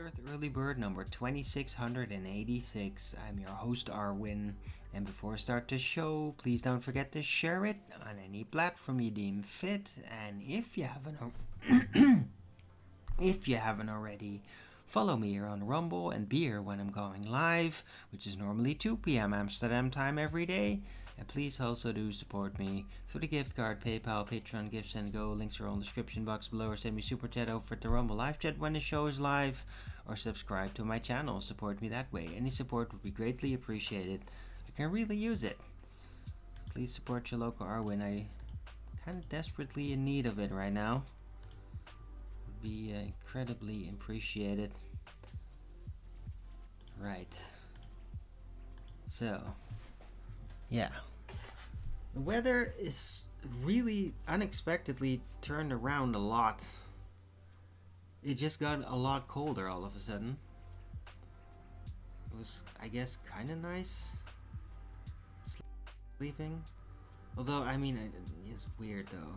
Earth Early Bird number 2686. I'm your host Arwin, and before I start the show, please don't forget to share it on any platform you deem fit. And if you haven't already, follow me here on Rumble and be here when I'm going live, which is normally 2 p.m. Amsterdam time every day. And please also do support me through the gift card, PayPal, Patreon, Gifts and Go. Links are on the description box below, or send me super chat over to Rumble live chat when the show is live, or subscribe to my channel. Support me that way. Any support would be greatly appreciated. I can really use it. Please support your local Arwin. I kind of desperately in need of it right now. Would be incredibly appreciated. Right. So, yeah. The weather is really unexpectedly turned around a lot. It just got a lot colder all of a sudden. It was, I guess, kind of nice sleeping. Although, I mean, it's weird though.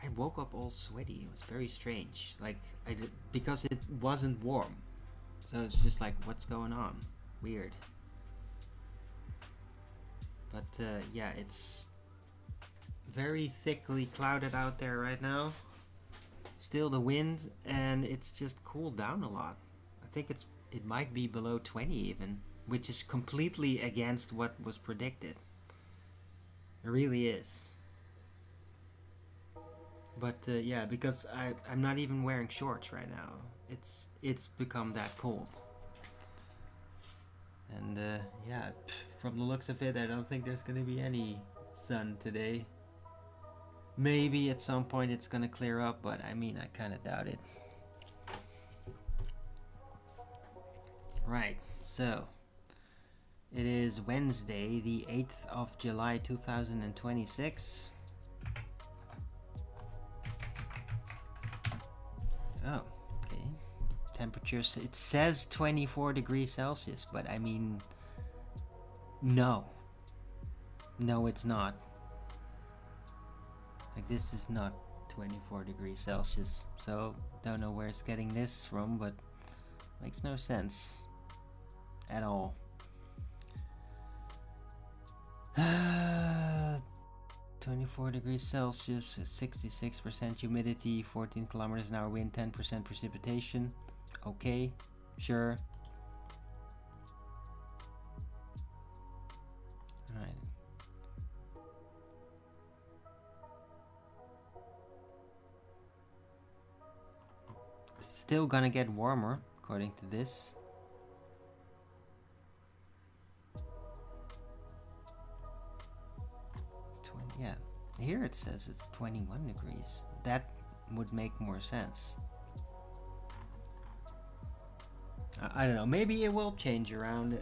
I woke up all sweaty. It was very strange. Like, because it wasn't warm. So it's just like, what's going on? Weird. But yeah, it's very thickly clouded out there right now. Still the wind, and it's just cooled down a lot. I think it might be below 20 even, which is completely against what was predicted. It really is. But yeah, because I'm not even wearing shorts right now. It's become that cold. And yeah, from the looks of it, I don't think there's gonna be any sun today. Maybe at some point it's gonna clear up, but I mean, I kind of doubt it. Right, so it is Wednesday, the 8th of July 2026. Oh, okay. Temperatures, it says 24 degrees Celsius, but I mean, no, it's not. Like, this is not 24 degrees Celsius, so don't know where it's getting this from, but makes no sense at all. 24 degrees Celsius, 66% humidity, 14 kilometers an hour wind, 10% precipitation. Okay, sure. Alright. Still gonna get warmer, according to this. Yeah, here it says it's 21 degrees. That would make more sense. I don't know, maybe it will change around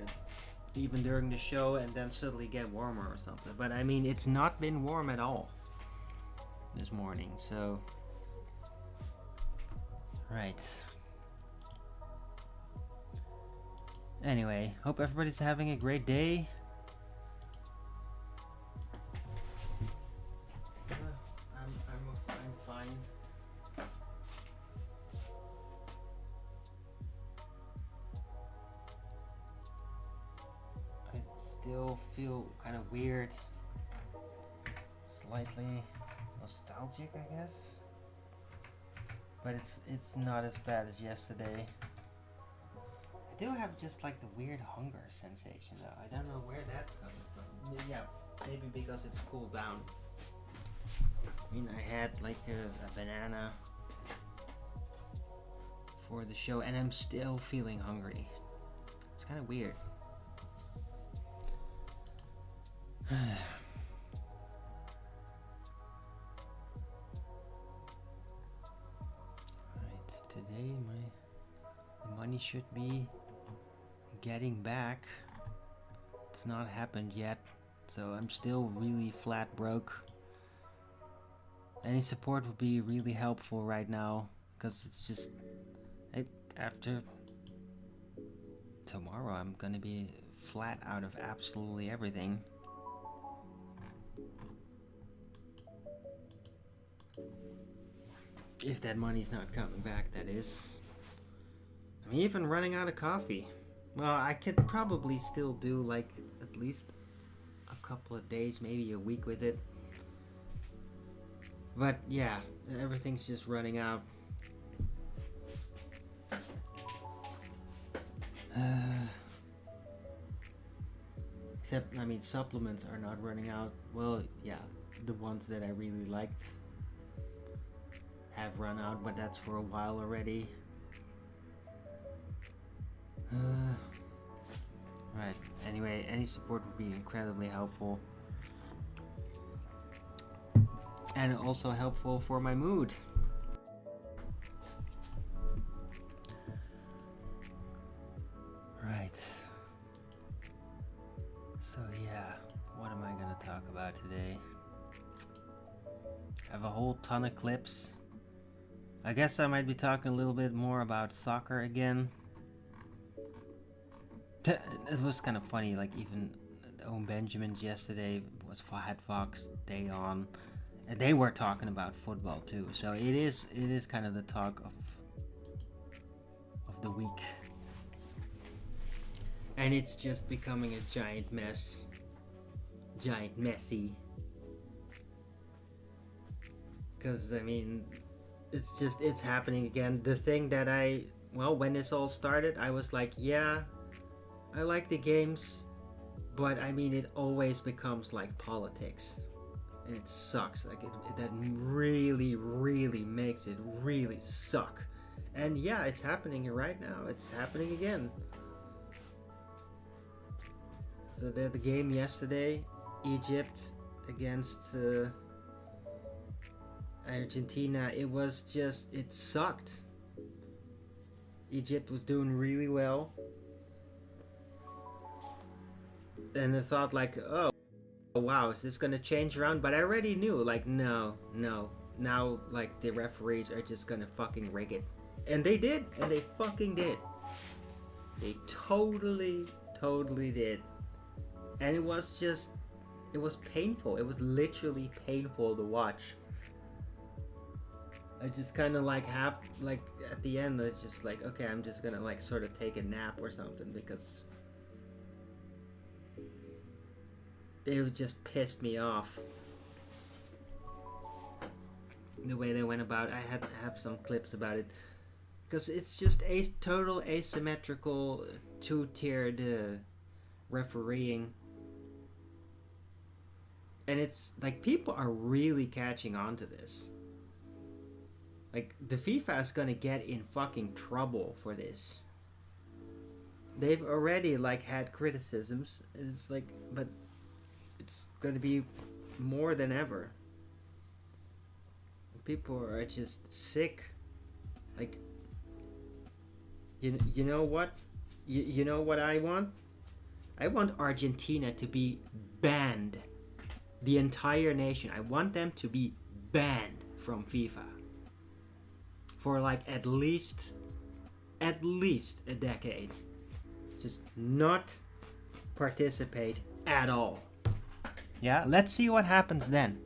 even during the show and then suddenly get warmer or something. But I mean, it's not been warm at all this morning, so... Right. Anyway, hope everybody's having a great day. I'm fine. I still feel kind of weird, slightly nostalgic, I guess. But it's not as bad as yesterday. I do have just like the weird hunger sensation though. I don't know where that's coming from. Yeah, maybe because it's cooled down. I mean, I had like a banana for the show and I'm still feeling hungry. It's kind of weird. Today the money should be getting back. It's not happened yet, so I'm still really flat broke. Any support would be really helpful right now, because it's just after tomorrow I'm gonna be flat out of absolutely everything. If that money's not coming back, that is. I'm even running out of coffee. Well, I could probably still do like at least a couple of days, maybe a week with it. But yeah, everything's just running out. Except, I mean, supplements are not running out. Well, yeah, the ones that I really liked have run out, but that's for a while already. Right, anyway, any support would be incredibly helpful. And also helpful for my mood. Right. So yeah, what am I gonna talk about today? I have a whole ton of clips. I guess I might be talking a little bit more about soccer again. It was kind of funny, like even Owen Benjamin's yesterday had Fox Day on, and they were talking about football too. So it is kind of the talk of the week, and it's just becoming a giant mess, giant messy. Because I mean, it's happening again. The thing that when this all started, I was like, yeah, I like the games, but I mean, it always becomes like politics. And it sucks. Like that really, really makes it really suck. And yeah, it's happening right now. It's happening again. So the game yesterday, Egypt against Argentina, it sucked. Egypt was doing really well. And I thought like, oh wow, is this gonna change around? But I already knew, like, no. Now, like, the referees are just gonna fucking rig it. And they did, and they fucking did. They totally did. And it was painful. It was literally painful to watch. I just kind of like at the end, it's just like, okay, I'm just gonna like sort of take a nap or something, because it just pissed me off the way they went about it. I had to have some clips about it, because it's just a total asymmetrical, two-tiered refereeing, and it's like people are really catching on to this. Like, the FIFA is gonna get in fucking trouble for this. They've already like had criticisms. It's like, but it's gonna be more than ever. People are just sick. Like, you know what? You know what I want? I want Argentina to be banned. The entire nation. I want them to be banned from FIFA. For like at least a decade. Just not participate at all. Yeah, let's see what happens then.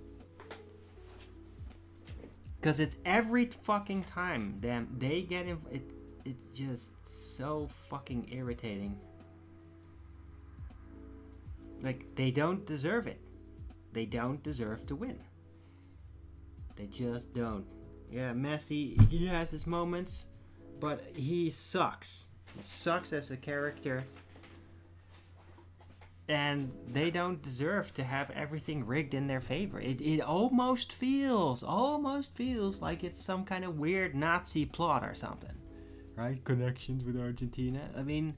Because it's every fucking time they get in, it's just so fucking irritating. Like, they don't deserve it. They don't deserve to win. They just don't. Yeah, Messi, he has his moments, but he sucks. He sucks as a character. And they don't deserve to have everything rigged in their favor. It almost feels like it's some kind of weird Nazi plot or something. Right? Connections with Argentina. I mean,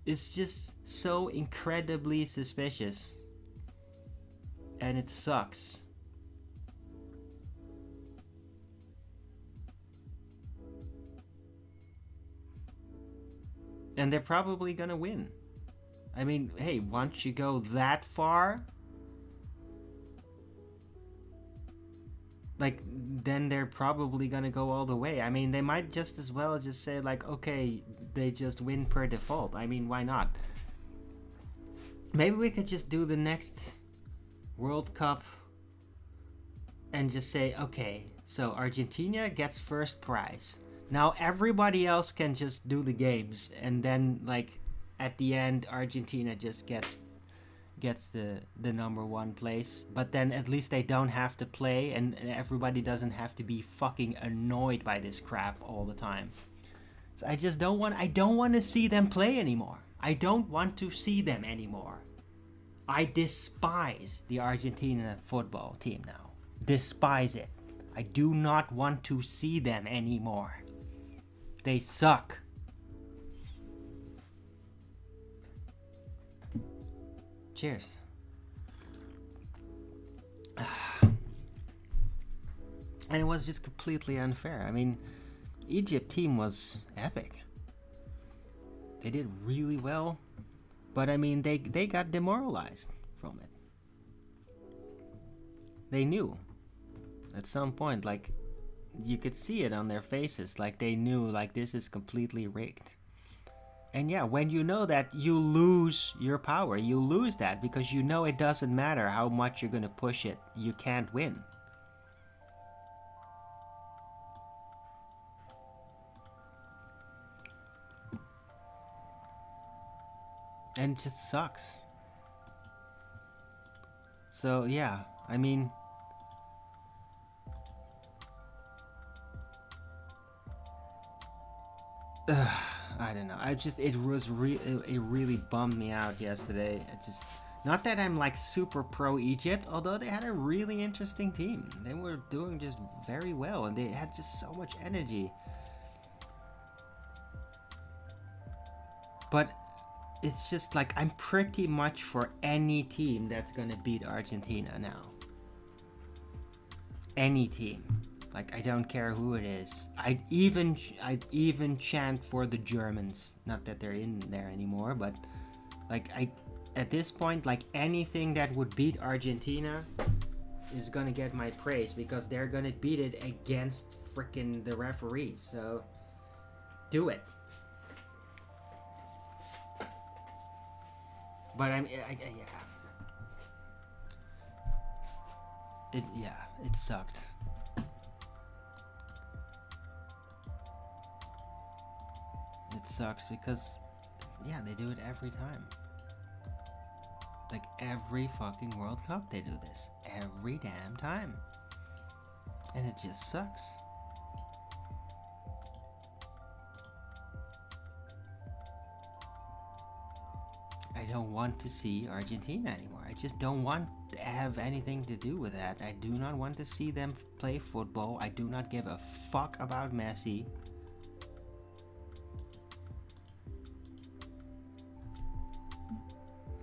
it's just so incredibly suspicious. And it sucks. And they're probably gonna win. I mean, hey, once you go that far, like, then they're probably gonna go all the way. I mean, they might just as well just say, like, okay, they just win per default. I mean, why not? Maybe we could just do the next World Cup and just say, okay, so Argentina gets first prize. Now everybody else can just do the games, and then like at the end Argentina just gets the number one place. But then at least they don't have to play, and everybody doesn't have to be fucking annoyed by this crap all the time. So I don't want to see them play anymore. I don't want to see them anymore. I despise the Argentina football team now. Despise it. I do not want to see them anymore. They suck. Cheers. And it was just completely unfair. I mean, Egypt team was epic. They did really well. But I mean, they got demoralized from it. They knew. At some point, like, you could see it on their faces. Like, they knew, like, this is completely rigged. And yeah, when you know that, you lose your power. You lose that because you know it doesn't matter how much you're going to push it. You can't win. And it just sucks. So yeah, I mean, I don't know. It really bummed me out yesterday. Not that I'm like super pro Egypt, although they had a really interesting team. They were doing just very well, and they had just so much energy. But it's just like I'm pretty much for any team that's gonna beat Argentina now. Any team. Like, I don't care who it is. I'd even chant for the Germans. Not that they're in there anymore, but like at this point, like anything that would beat Argentina is gonna get my praise because they're gonna beat it against freaking the referees. So do it. But it sucked. It sucks because, yeah, they do it every time. Like every fucking World Cup they do this. Every damn time. And it just sucks. I don't want to see Argentina anymore. I just don't want to have anything to do with that. I do not want to see them play football. I do not give a fuck about Messi.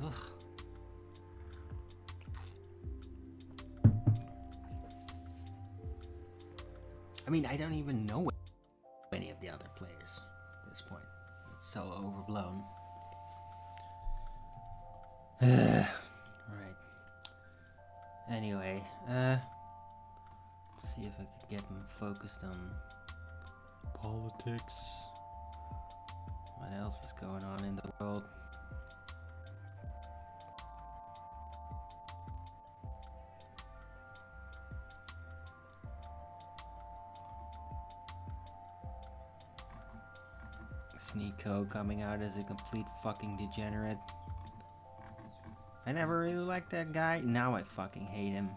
Ugh. I mean, I don't even know any of the other players at this point. It's so overblown. Right. Anyway, let's see if I could get them focused on politics. What else is going on in the world? Sneeko coming out as a complete fucking degenerate. I never really liked that guy. Now I fucking hate him.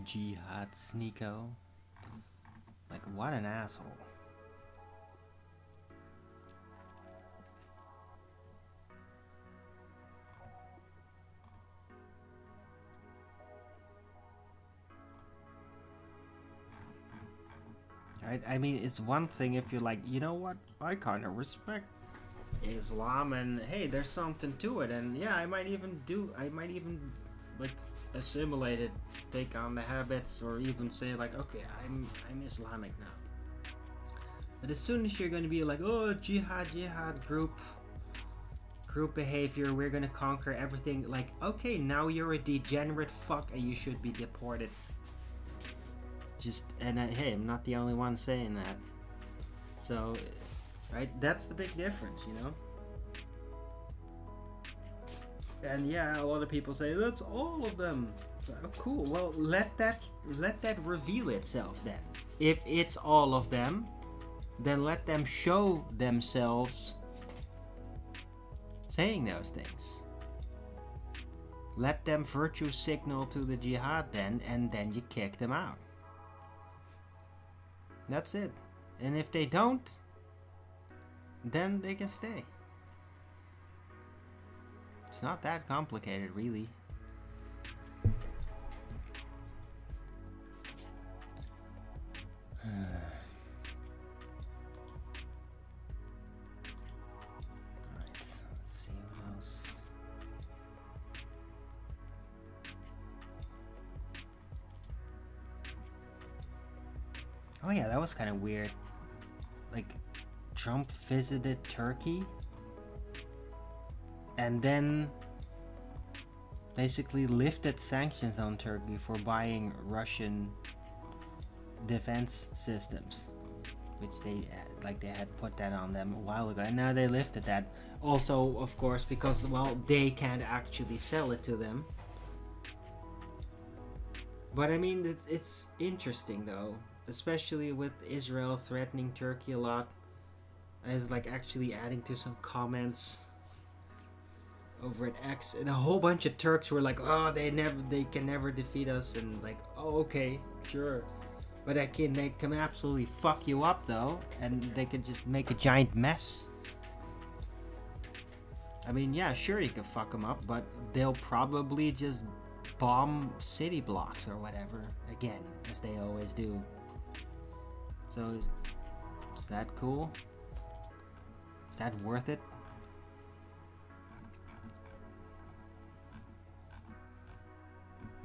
Jihad Sneeko. Like, what an asshole. I mean, it's one thing if you're like, you know what, I kind of respect Islam, and hey, there's something to it, and yeah, I might even like assimilate it, take on the habits, or even say like, okay, I'm Islamic now. But as soon as you're going to be like, oh, jihad, group behavior, we're gonna conquer everything, like, okay, now you're a degenerate fuck and you should be deported. Hey, I'm not the only one saying that. So, right, that's the big difference, you know? And yeah, a lot of people say that's all of them. So, oh, cool. Well, let that reveal itself then. If it's all of them, then let them show themselves saying those things. Let them virtue signal to the jihad then, and then you kick them out. That's it. And if they don't, then they can stay. It's not that complicated, really. Alright, let's see what else. Oh yeah, that was kind of weird. Like, Trump visited Turkey and then basically lifted sanctions on Turkey for buying Russian defense systems, which they had put that on them a while ago, and now they lifted that. Also, of course, because, well, they can't actually sell it to them. But I mean, it's interesting though, especially with Israel threatening Turkey a lot, as like actually adding to some comments over at X, and a whole bunch of Turks were like, oh, they can never defeat us, and like, oh, okay, sure, but they can absolutely fuck you up though, and they could just make a giant mess. I mean, yeah, sure, you can fuck them up, but they'll probably just bomb city blocks or whatever again, as they always do. So is that cool? Is that worth it?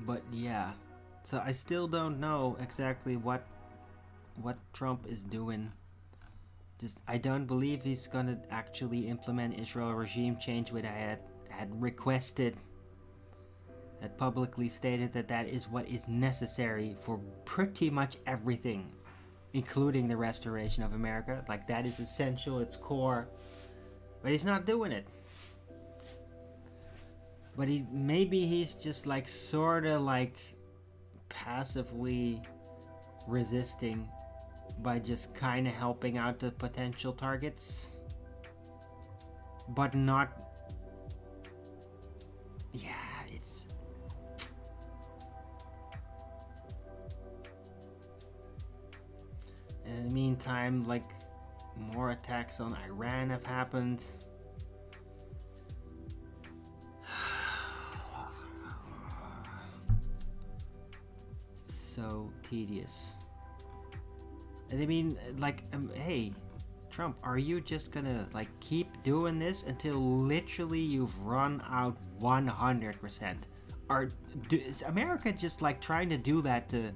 But yeah, so I still don't know exactly what Trump is doing. Just, I don't believe he's gonna actually implement Israel regime change, which I had requested, had publicly stated that is what is necessary for pretty much everything, including the restoration of America. Like, that is essential, it's core. But he's not doing it. But maybe he's just like sorta like passively resisting by just kinda helping out the potential targets. But not... Yeah, it's... And in the meantime, like, more attacks on Iran have happened. So tedious. And I mean, like, hey, Trump, are you just gonna like keep doing this until literally you've run out 100%? Is America just like trying to do that to,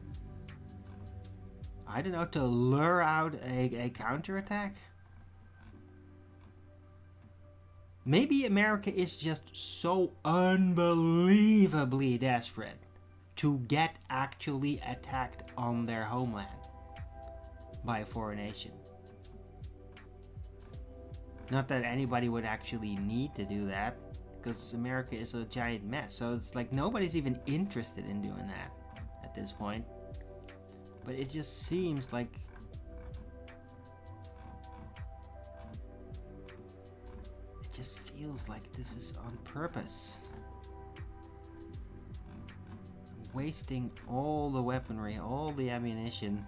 I don't know, to lure out a counterattack? Maybe America is just so unbelievably desperate to get actually attacked on their homeland by a foreign nation. Not that anybody would actually need to do that, because America is a giant mess, so it's like nobody's even interested in doing that at this point. But it just seems like it just feels like this is on purpose. Wasting all the weaponry, all the ammunition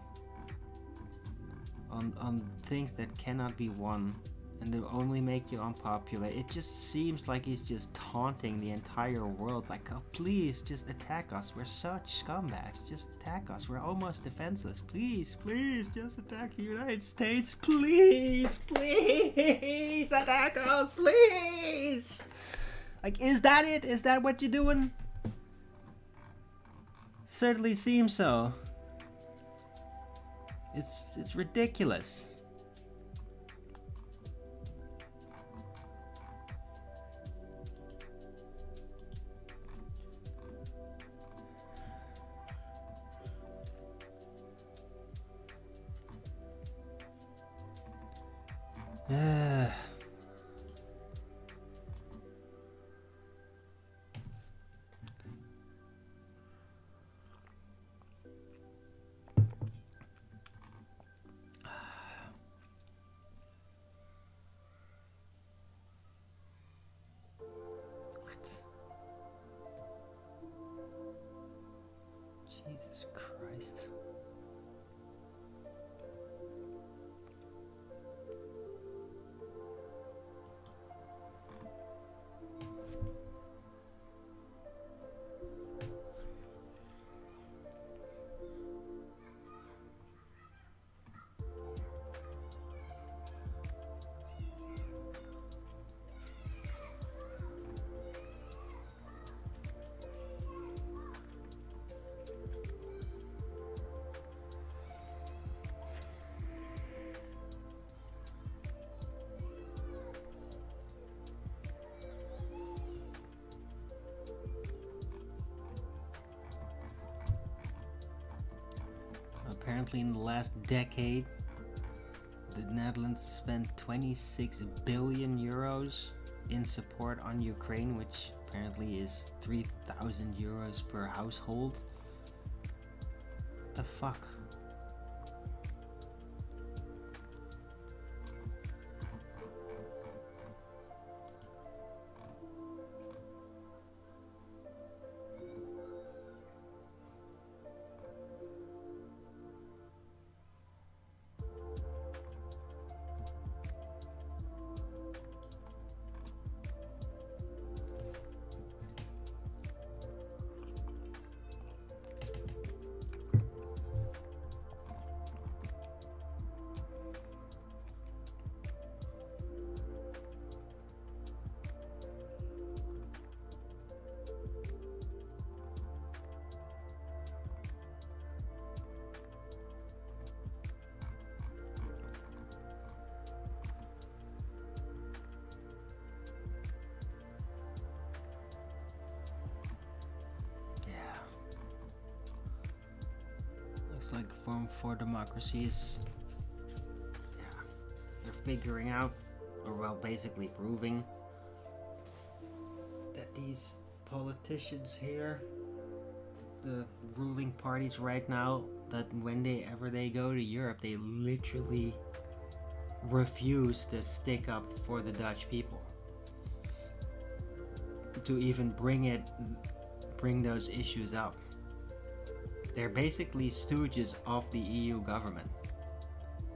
on things that cannot be won, and they only make you unpopular. It just seems like he's just taunting the entire world, like, oh, please just attack us, we're such scumbags, just attack us, we're almost defenseless, please just attack the United States, please attack us, please. Like, is that it? Is that what you're doing? Certainly seems so. It's ridiculous. Jesus Christ. Apparently in the last decade, the Netherlands spent 26 billion euros in support on Ukraine, which apparently is 3,000 euros per household. What the fuck? Looks like Forum for Democracy is, they're figuring out, or well, basically proving that these politicians here, the ruling parties right now, that whenever they go to Europe, they literally refuse to stick up for the Dutch people, to even bring those issues up. They're basically stooges of the EU government.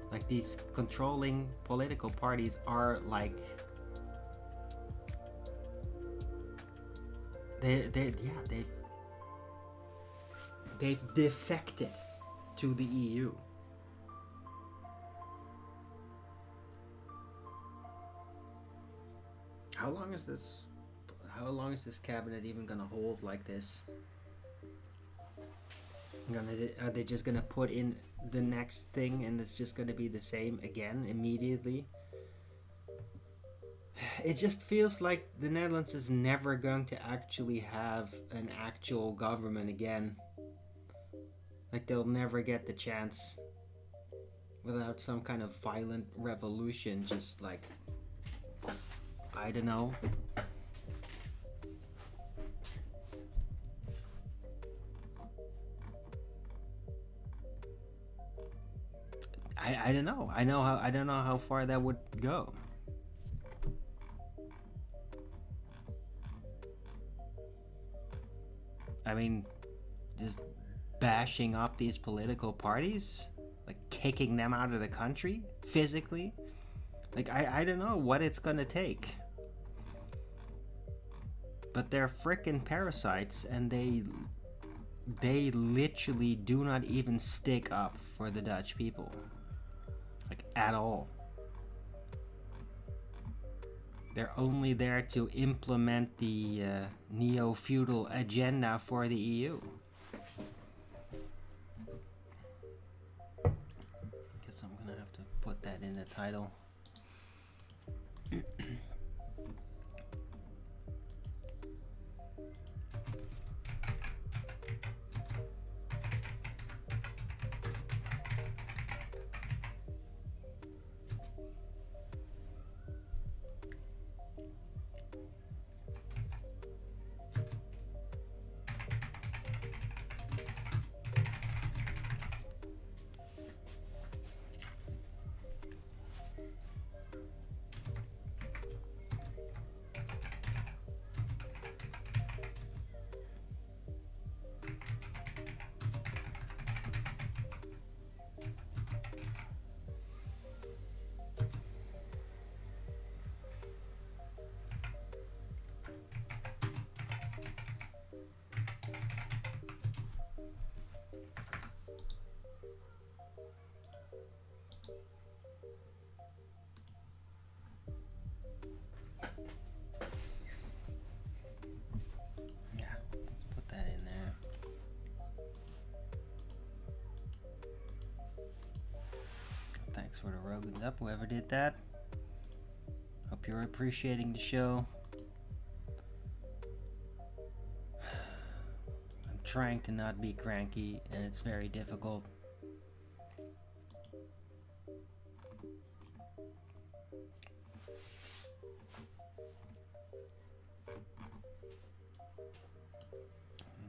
Like, these controlling political parties are like, they've defected to the EU. How long is this cabinet even gonna hold like this? Are they just gonna put in the next thing and it's just gonna be the same again immediately? It just feels like the Netherlands is never going to actually have an actual government again. Like, they'll never get the chance without some kind of violent revolution, just like, I don't know. I don't know. I don't know how far that would go. I mean, just bashing up these political parties, like kicking them out of the country physically. Like, I don't know what it's gonna take. But they're frickin' parasites, and they literally do not even stick up for the Dutch people. Like, at all. They're only there to implement the neo-feudal agenda for the EU. Guess I'm gonna have to put that in the title. Thanks for the Rogan's up, whoever did that. Hope you're appreciating the show. I'm trying to not be cranky, and it's very difficult.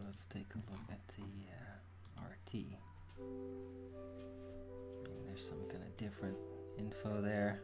Let's take a look at the RT. There's some kind of different info there.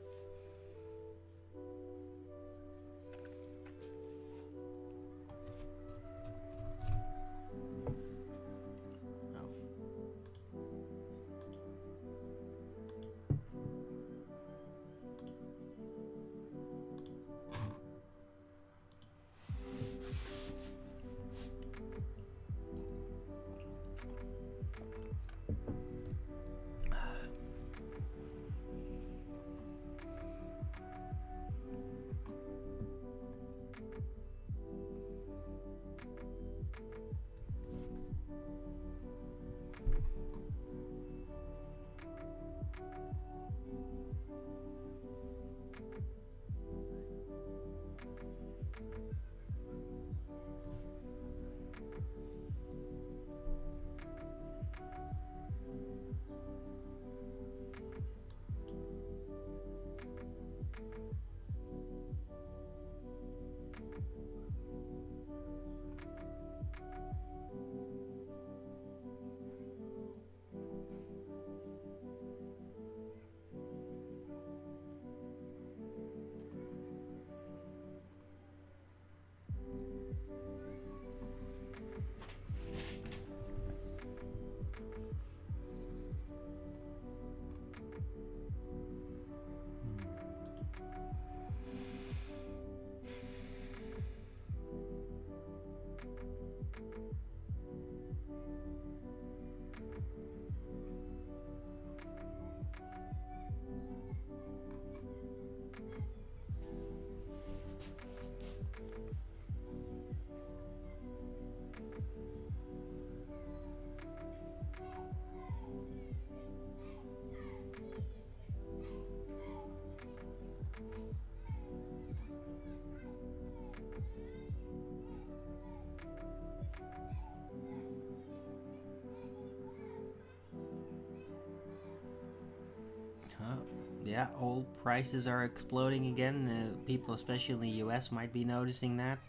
Yeah, oil prices are exploding again. People, especially in the US, might be noticing that.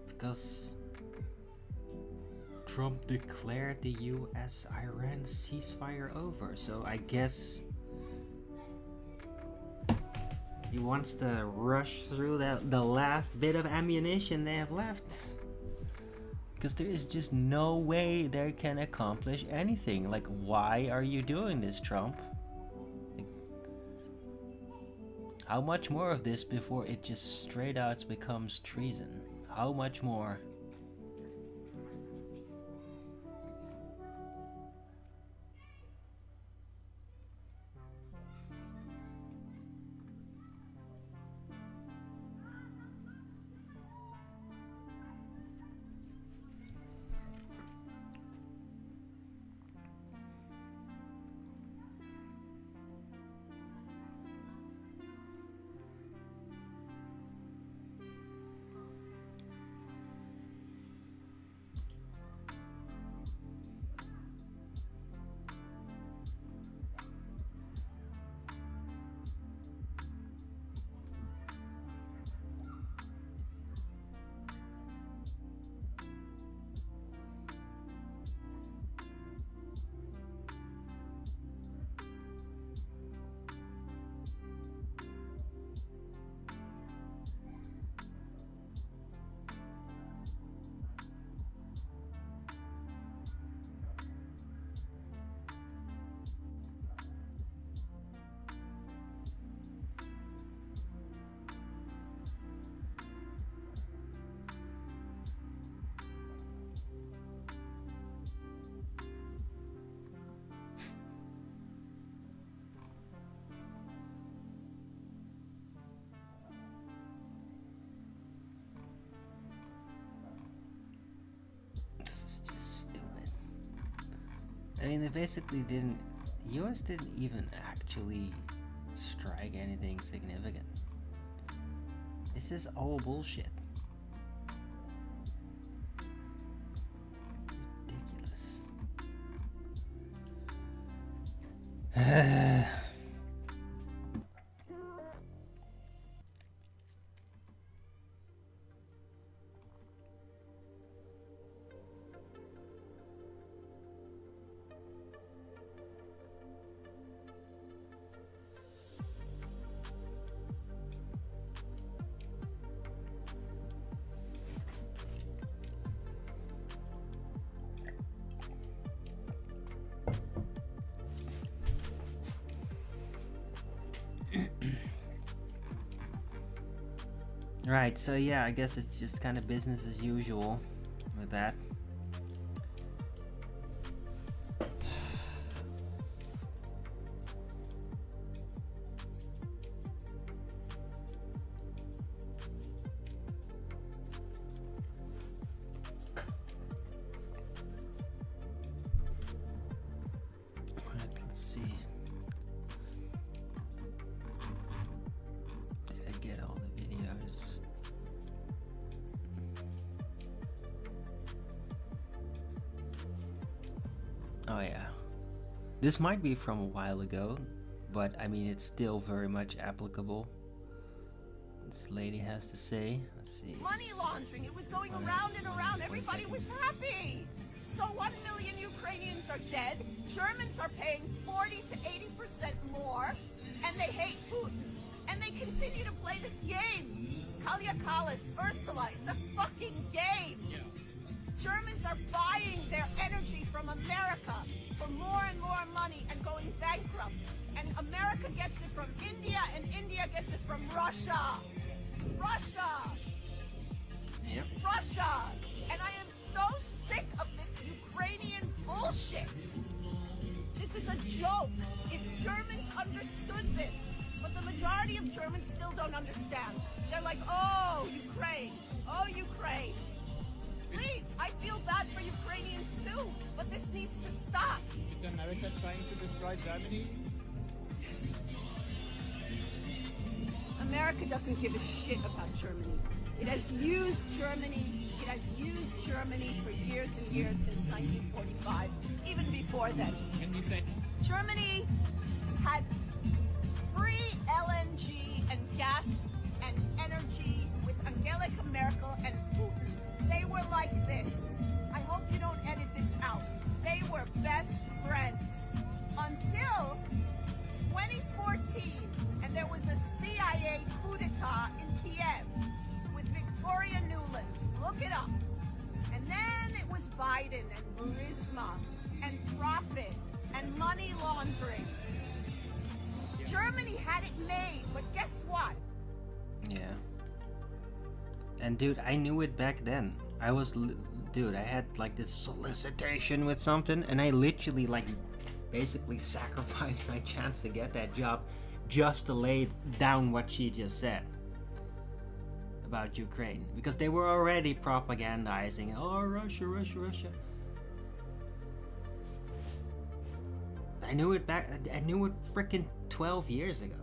Because Trump declared the US-Iran ceasefire over. So I guess he wants to rush through the last bit of ammunition they have left. Because there is just no way they can accomplish anything. Like, why are you doing this, Trump? How much more of this before it just straight out becomes treason? How much more? I mean, they basically didn't. US didn't even act actually strike anything significant. This is all bullshit. Ridiculous. Right, so yeah, I guess it's just kind of business as usual with that. Alright, let's see. Did I get all the videos? Oh yeah. This might be from a while ago, but I mean it's still very much applicable. This lady has to say. Let's see. Money laundering, it was going around and around. Everybody was happy. So 1 million Ukrainians are dead. Germans are paying 40 to 80% more, and they hate Putin. And they continue to play this game. Kalyakalis, Ursula, it's a fucking game. Germans are buying their energy from America for more and more money and going bankrupt. And America gets it from India, and India gets it from Russia. Russia! Yep. Russia! And I am so sick of this Ukrainian bullshit. This is a joke. If Germans understood this, but the majority of Germans still don't understand. They're like, oh, Ukraine. Oh, Ukraine. Please, I feel bad for Ukrainians too, but this needs to stop. Is America trying to destroy Germany? America doesn't give a shit about Germany. It has used Germany. It has used Germany for years and years, since 1945, even before then. Can you say Germany had free LNG and gas and energy with Angelica Merkel and Putin. They were like this. I hope you don't edit this out. They were best friends until 2014, and there was a CIA coup d'etat in Kiev with Victoria Nuland. Look it up. And then it was Biden and Burisma and profit and money laundering. Germany had it made, but guess what? Yeah. And dude, I knew it back then. Dude, I had like this solicitation with something, and I literally like basically sacrificed my chance to get that job just to lay down what she just said about Ukraine, because they were already propagandizing, oh, Russia, Russia, Russia. I knew it freaking 12 years ago.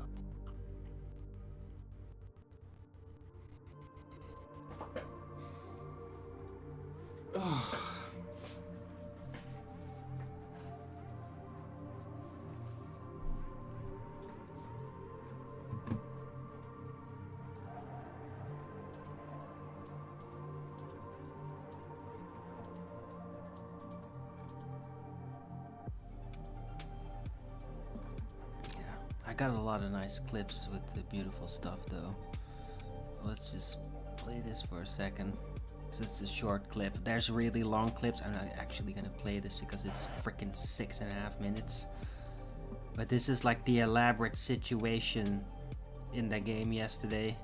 I got a lot of nice clips with the beautiful stuff though. Let's just play this for a second. This is a short clip. There's really long clips. I'm not actually gonna play this because it's freaking 6.5 minutes. But this is like the elaborate situation in the game yesterday.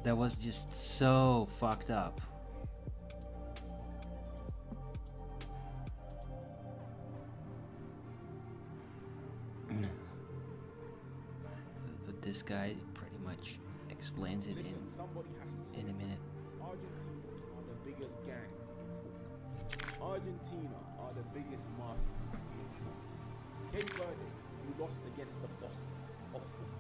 That was just so fucked up. But this guy pretty much explains it in a minute. Argentina are the biggest gang. Argentina are the biggest mafia. Cape Verde, who lost against the bosses of football,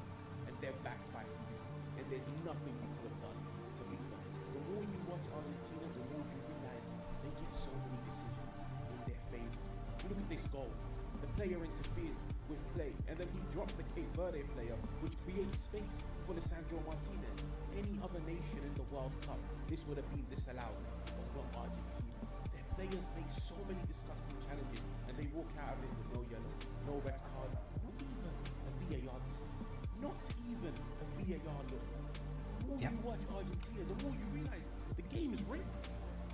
and they're backed by FIFA, and there's nothing you could have done to beat them. The more you watch Argentina, the more you realize they get so many decisions in their favor. Look at this goal. The player interferes with play, and then he drops the Cape Verde player, which creates space for Lisandro Martinez. Any other nation in the World Cup, this would have been disallowed, but not Argentina. Their players make so many disgusting challenges, and they walk out of it with no yellow, no red card, not even a VAR decision, not even a VAR look. The more you watch Argentina, the more you realize the game is rigged.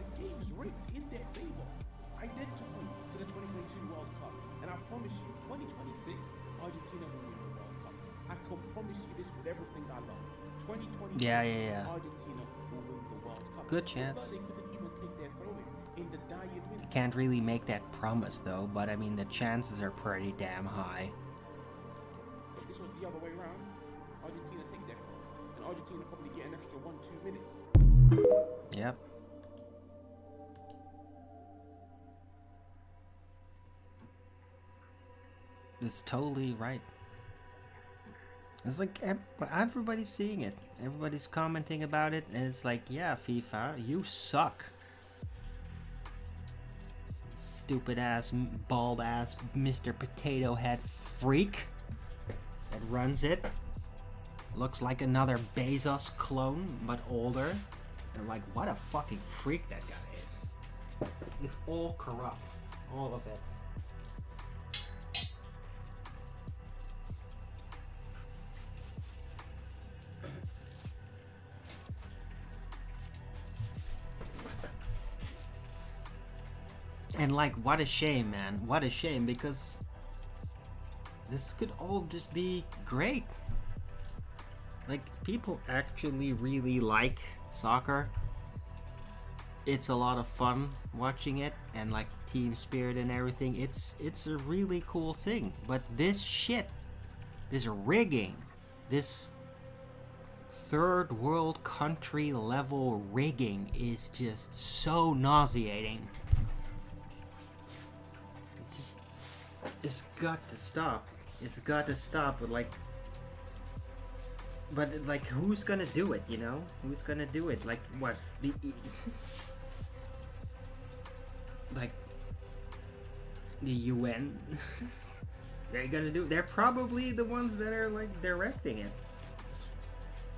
The game is rigged in their favor, identical to the 2022 World Cup. And I promise you, 2026, Argentina will win the World Cup. I can promise you this with everything I love. 2026, Argentina will win the World Cup. Good chance. They couldn't even take their throw in the dying minute. Can't really make that promise though, but I mean the chances are pretty damn high. If this was the other way around, Argentina take their throw, and Argentina probably get an extra 1-2 minutes. Yep. It's totally right. It's like everybody's seeing it. Everybody's commenting about it, and it's like, yeah, FIFA, you suck. Stupid ass, bald ass Mr. Potato Head freak that runs it. Looks like another Bezos clone, but older. And like, what a fucking freak that guy is. It's all corrupt. All of it. And like, what a shame, man. What a shame, because this could all just be great. Like, people actually really like soccer. It's a lot of fun watching it, and like team spirit and everything. It's a really cool thing. But this shit, this rigging, this third world country level rigging is just so nauseating. It's got to stop. It's got to stop. But like, who's gonna do it? You know, who's gonna do it? Like, what the like the UN? They're gonna do. They're probably the ones that are like directing it.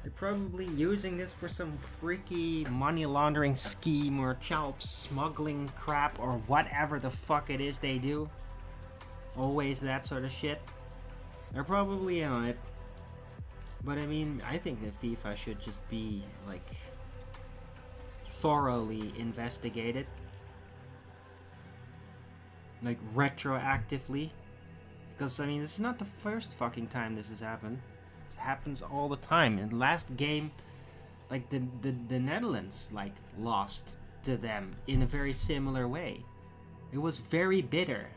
They're probably using this for some freaky money laundering scheme or child smuggling crap or whatever the fuck it is they do. Always that sort of shit. They're probably in on it. But I mean, I think that FIFA should just be like thoroughly investigated. Like retroactively. Because I mean, this is not the first fucking time this has happened. It happens all the time. In the last game, like the Netherlands like lost to them in a very similar way. It was very bitter.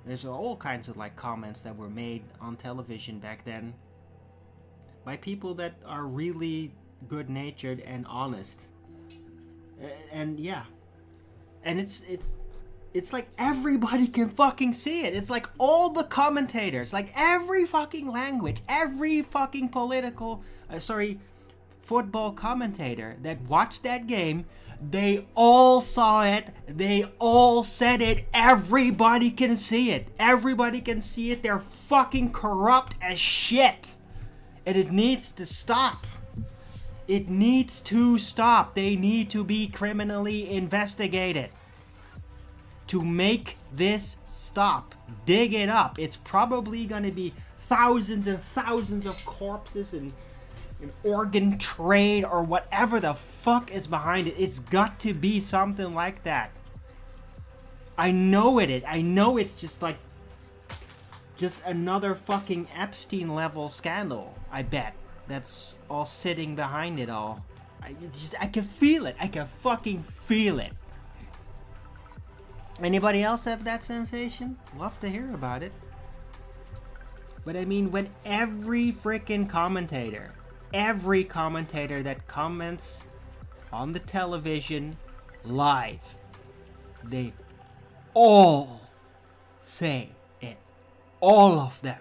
There's all kinds of like comments that were made on television back then by people that are really good-natured and honest. And yeah. And it's like everybody can fucking see it. It's like all the commentators, like every fucking language, every fucking football commentator that watched that game, they all saw it. They all said it. Everybody can see it. Everybody can see it. They're fucking corrupt as shit. And it needs to stop. It needs to stop. They need to be criminally investigated. To make this stop. Dig it up. It's probably gonna be thousands and thousands of corpses and an organ trade or whatever the fuck is behind it. It's got to be something like that. I know it is. I know it's just like just another fucking Epstein level scandal, I bet. That's all sitting behind it all. I can feel it. I can fucking feel it. Anybody else have that sensation? Love to hear about it. But I mean, when every freaking commentator that comments on the television live, they all say it. All of them.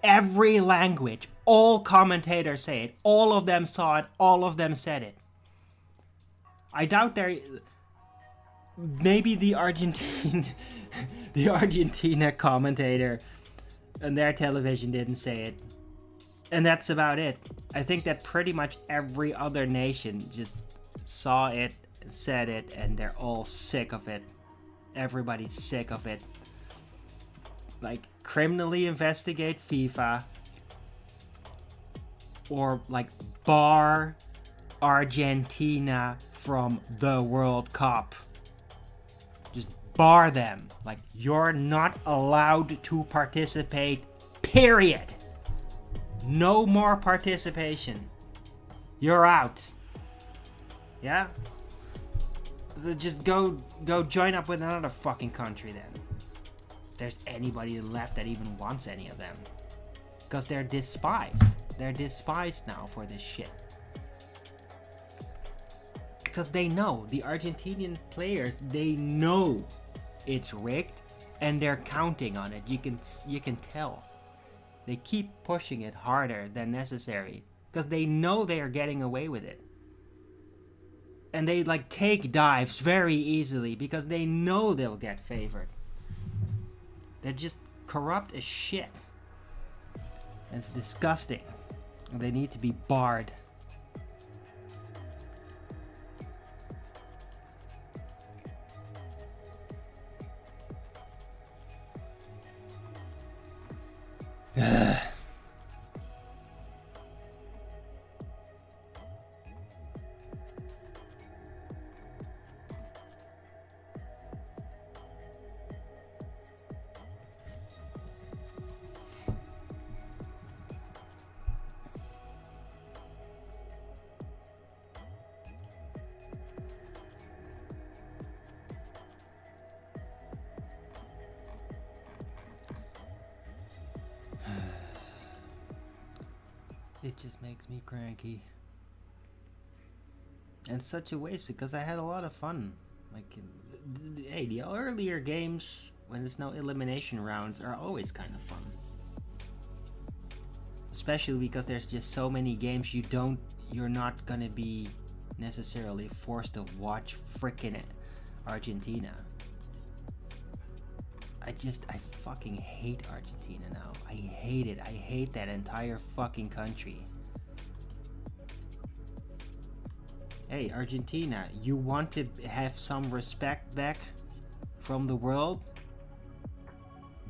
Every language. All commentators say it. All of them saw it. All of them said it. I doubt there... Maybe the the Argentina commentator on their television didn't say it. And that's about it. I think that pretty much every other nation just saw it, said it, and they're all sick of it. Everybody's sick of it. Like, criminally investigate FIFA. Or, like, bar Argentina from the World Cup. Just bar them. Like, you're not allowed to participate, period. No more participation. You're out. Yeah? So just go join up with another fucking country then. If there's anybody left that even wants any of them. Because they're despised. They're despised now for this shit. Because they know, the Argentinian players, they know it's rigged and they're counting on it. You can tell. They keep pushing it harder than necessary because they know they are getting away with it. And they like take dives very easily because they know they'll get favored. They're just corrupt as shit. And it's disgusting. And they need to be barred. It just makes me cranky. And such a waste because I had a lot of fun. Like, hey, the earlier games when there's no elimination rounds are always kind of fun. Especially because there's just so many games you're not gonna be necessarily forced to watch frickin' Argentina. I fucking hate Argentina now. I hate it. I hate that entire fucking country. Hey, Argentina, you want to have some respect back from the world?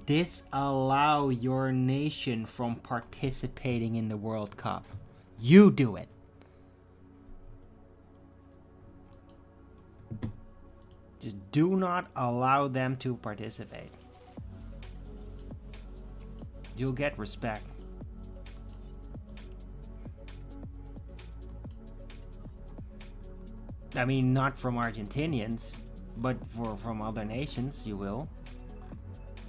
Disallow your nation from participating in the World Cup. You do it. Just do not allow them to participate. You'll get respect. I mean, not from Argentinians, but from other nations, you will.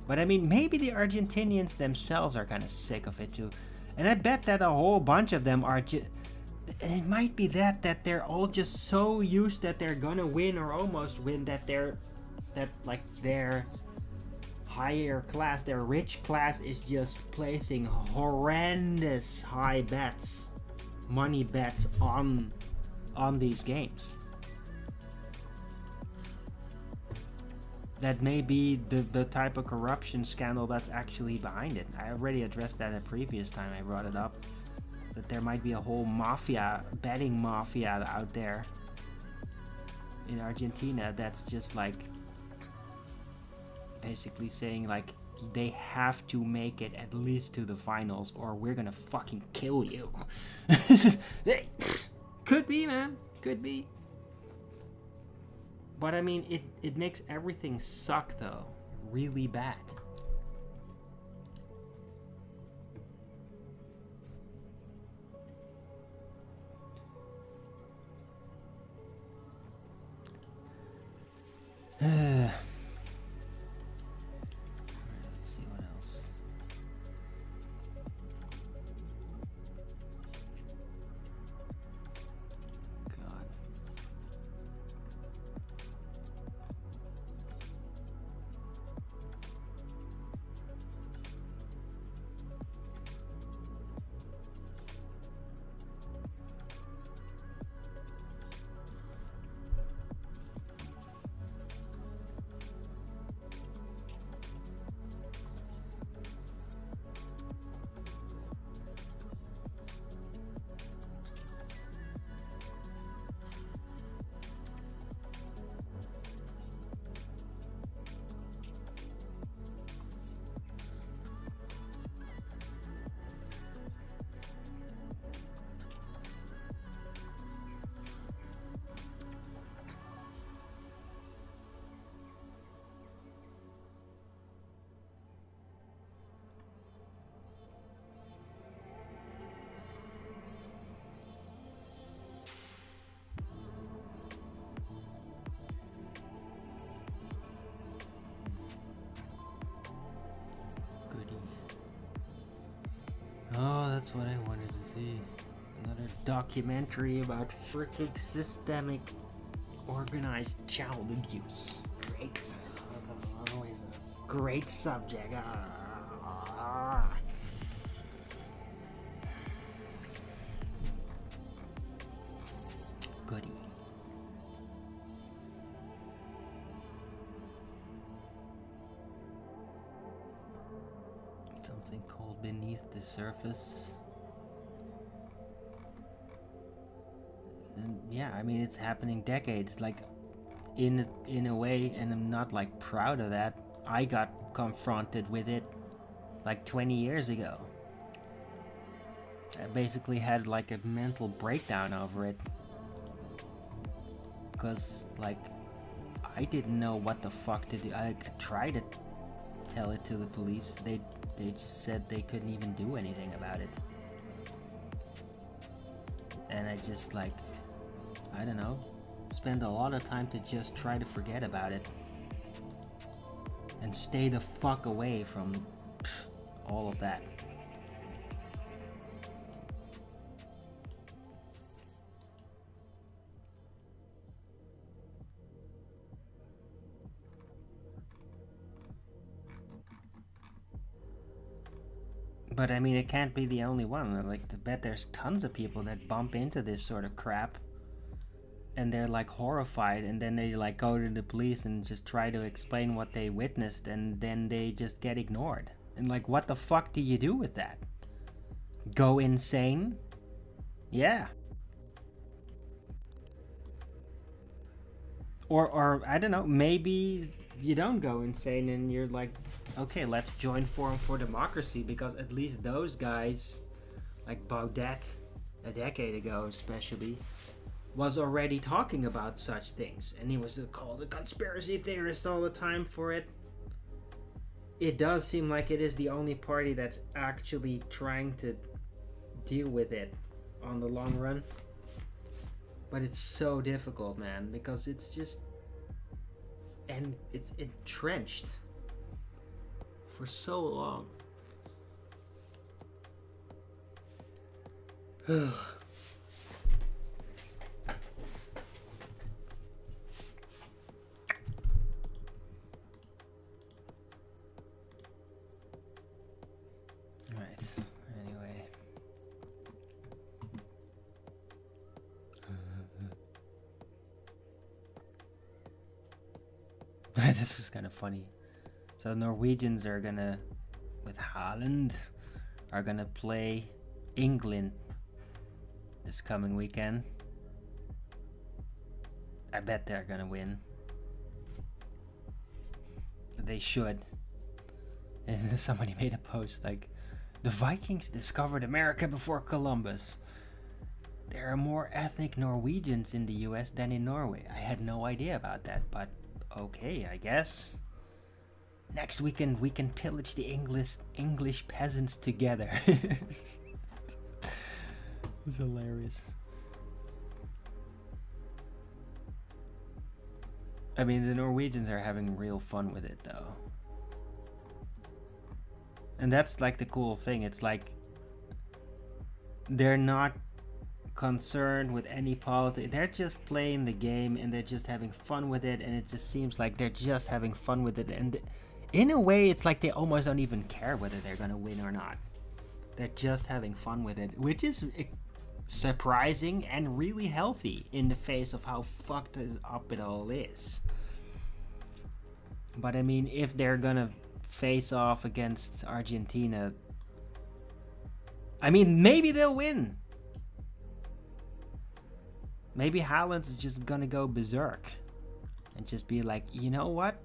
But I mean, maybe the Argentinians themselves are kind of sick of it too. And I bet that a whole bunch of them are just... It might be that they're all just so used that they're gonna win or almost win that their higher class, their rich class is just placing horrendous high bets, money bets on these games. That may be the type of corruption scandal that's actually behind it. I already addressed that a previous time I brought it up. That there might be a whole mafia, betting mafia out there in Argentina that's just like basically saying like they have to make it at least to the finals or we're gonna fucking kill you. Could be, man. Could be. But I mean, it makes everything suck though. Really bad. Let's see what else. God. that's what I wanted to see. Another documentary about freaking systemic organized child abuse. Great. Always a great subject. Goody. Something called Beneath the Surface. And yeah, I mean, it's happening decades, like in a way, and I'm not like proud of that. I got confronted with it like 20 years ago. I basically had like a mental breakdown over it because like I didn't know what the fuck to do. I tried to tell it to the police. They just said they couldn't even do anything about it. And I just like, I don't know, spend a lot of time to just try to forget about it and stay the fuck away from all of that. But I mean, it can't be the only one. Like, I bet there's tons of people that bump into this sort of crap and they're like horrified, and then they like go to the police and just try to explain what they witnessed, and then they just get ignored. And like, what the fuck do you do with that? Go insane? Yeah. Or I don't know, maybe you don't go insane and you're like, okay, let's join Forum for Democracy, because at least those guys, like Baudet, a decade ago especially, was already talking about such things, and he was called a conspiracy theorist all the time for it. It does seem like it is the only party that's actually trying to deal with it on the long run. But it's so difficult, man, because it's just, and it's entrenched for so long. Ugh. Right, anyway. This is kind of funny. So Norwegians are gonna, with Haaland, are gonna play England this coming weekend. I bet they're gonna win. They should. And somebody made a post like, the Vikings discovered America before Columbus. There are more ethnic Norwegians in the US than in Norway. I had no idea about that, but okay, I guess. Next weekend we can pillage the English peasants together. It's hilarious. I mean, the Norwegians are having real fun with it though. And that's like the cool thing. It's like they're not concerned with any politics. They're just playing the game and they're just having fun with it, and it just seems like they're just having fun with it. And in a way, it's like they almost don't even care whether they're gonna win or not. They're just having fun with it, which is surprising and really healthy in the face of how fucked up it all is. But I mean, if they're gonna face off against Argentina, I mean, maybe they'll win. Maybe Haaland's just gonna go berserk and just be like, you know what?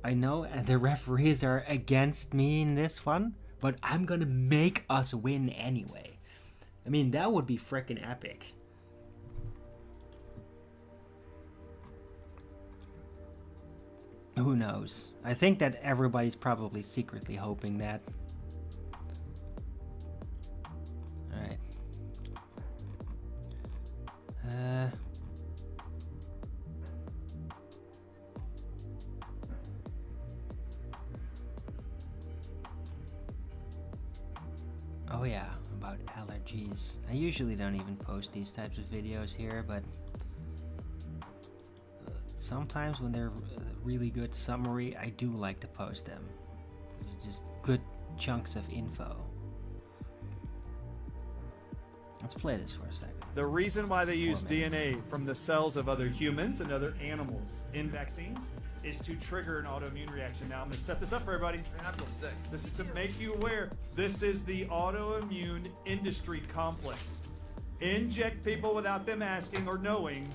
I know the referees are against me in this one, but I'm gonna make us win anyway. I mean, that would be freaking epic. Who knows? I think that everybody's probably secretly hoping that. Alright. Oh yeah, about allergies. I usually don't even post these types of videos here, but sometimes when they're really good summary, I do like to post them. It's just good chunks of info. Let's play this for a second. The reason why they use 4 minutes. DNA from the cells of other humans and other animals in vaccines is to trigger an autoimmune reaction. Now I'm going to set this up for everybody. Man, I feel sick. This is to make you aware. This is the autoimmune industry complex. Inject people without them asking or knowing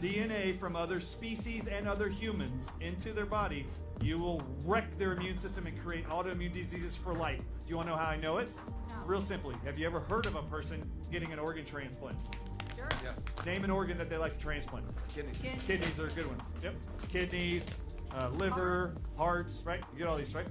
DNA from other species and other humans into their body. You will wreck their immune system and create autoimmune diseases for life. Do you want to know how I know it? No. Real simply. Have you ever heard of a person getting an organ transplant? Sure. Yes. Name an organ that they like to transplant. Kidneys. Kids. Kidneys are a good one. Yep. Kidneys, liver, hearts, right? You get all these, right?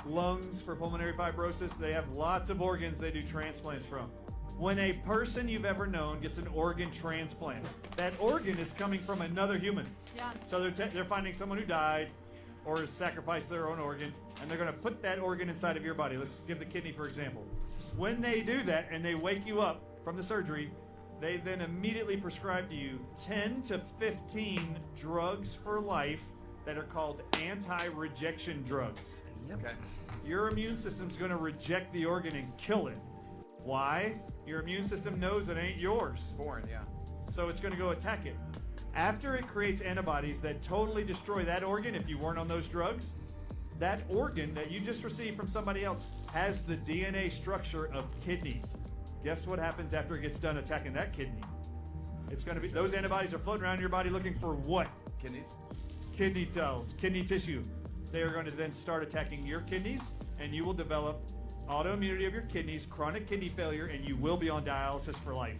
Lungs for pulmonary fibrosis. They have lots of organs they do transplants from. When a person you've ever known gets an organ transplant, that organ is coming from another human. Yeah. So they're finding someone who died or has sacrificed their own organ, and they're going to put that organ inside of your body. Let's give the kidney, for example. When they do that and they wake you up from the surgery, they then immediately prescribe to you 10 to 15 drugs for life that are called anti-rejection drugs. Yep. Okay. Your immune system's going to reject the organ and kill it. Why? Your immune system knows it ain't yours. Foreign, yeah. So it's going to go attack it. After it creates antibodies that totally destroy that organ, if you weren't on those drugs, that organ that you just received from somebody else has the DNA structure of kidneys. Guess what happens after it gets done attacking that kidney? It's going to be, those antibodies are floating around your body looking for what? Kidneys. Kidney cells, kidney tissue. They are going to then start attacking your kidneys, and you will develop autoimmunity of your kidneys, chronic kidney failure, and you will be on dialysis for life.